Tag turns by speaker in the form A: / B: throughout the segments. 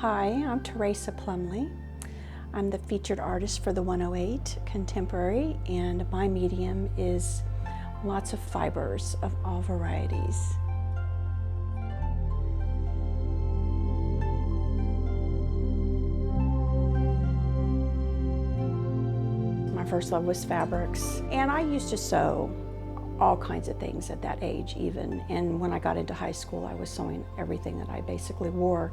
A: Hi, I'm Terasa Plumlee. I'm the featured artist for the 108 Contemporary, and my medium is lots of fibers of all varieties. My first love was fabrics, and I used to sew all kinds of things at that age even, and when I got into high school I was sewing everything that I basically wore.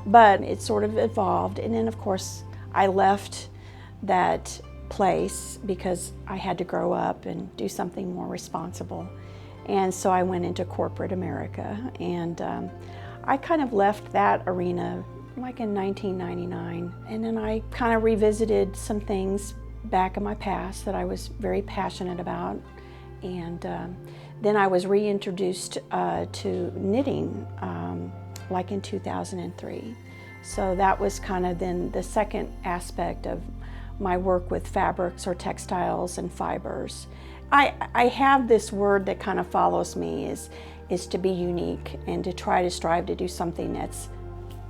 A: But it sort of evolved, and then of course I left that place because I had to grow up and do something more responsible, and so I went into corporate America, and I kind of left that arena like in 1999, and then I kind of revisited some things back in my past that I was very passionate about. And then I was reintroduced to knitting like in 2003. So that was kind of then the second aspect of my work with fabrics or textiles and fibers. I have this word that kind of follows me is to be unique and to try to strive to do something that's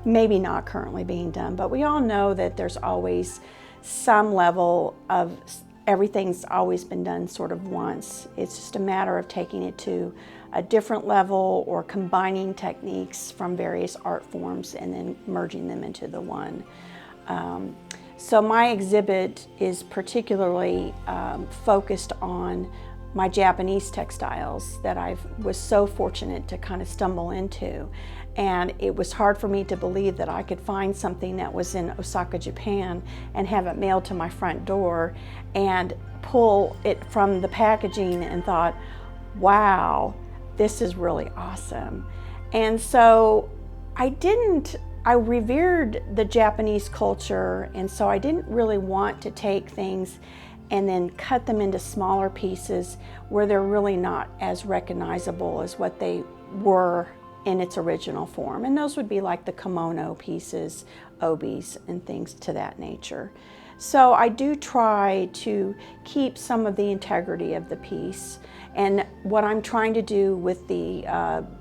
A: maybe not currently being done. But we all know that there's always some level of everything's always been done sort of once. It's just a matter of taking it to a different level or combining techniques from various art forms and then merging them into the one. So my exhibit is particularly focused on my Japanese textiles that I was so fortunate to kind of stumble into. And it was hard for me to believe that I could find something that was in Osaka, Japan, and have it mailed to my front door and pull it from the packaging and thought, wow, this is really awesome. And so I revered the Japanese culture, and so I didn't really want to take things and then cut them into smaller pieces where they're really not as recognizable as what they were in its original form. And those would be like the kimono pieces, obis, and things to that nature. So I do try to keep some of the integrity of the piece. And what I'm trying to do with the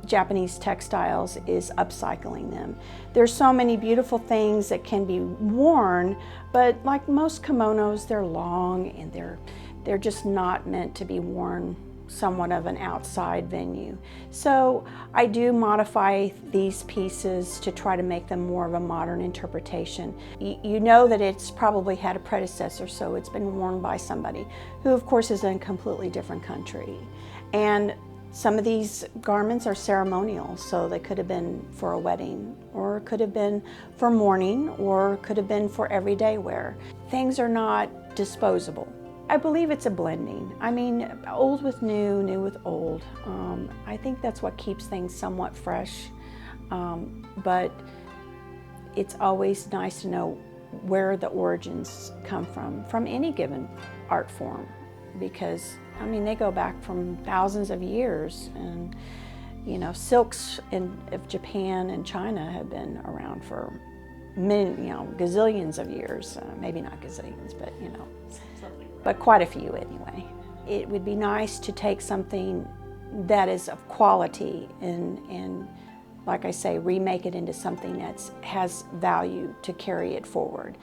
A: Japanese textiles is upcycling them. There's so many beautiful things that can be worn, but like most kimonos, they're long and they're just not meant to be worn somewhat of an outside venue. So I do modify these pieces to try to make them more of a modern interpretation. You know that it's probably had a predecessor, so it's been worn by somebody who of course is in a completely different country. And some of these garments are ceremonial, so they could have been for a wedding, or could have been for mourning, or could have been for everyday wear. Things are not disposable. I believe it's a blending. I mean, old with new, new with old. I think that's what keeps things somewhat fresh, but it's always nice to know where the origins come from any given art form, because, I mean, they go back from thousands of years, and, you know, silks of Japan and China have been around for gazillions of years. Maybe not gazillions, but, you know, but quite a few anyway. It would be nice to take something that is of quality and like I say, remake it into something that has value to carry it forward.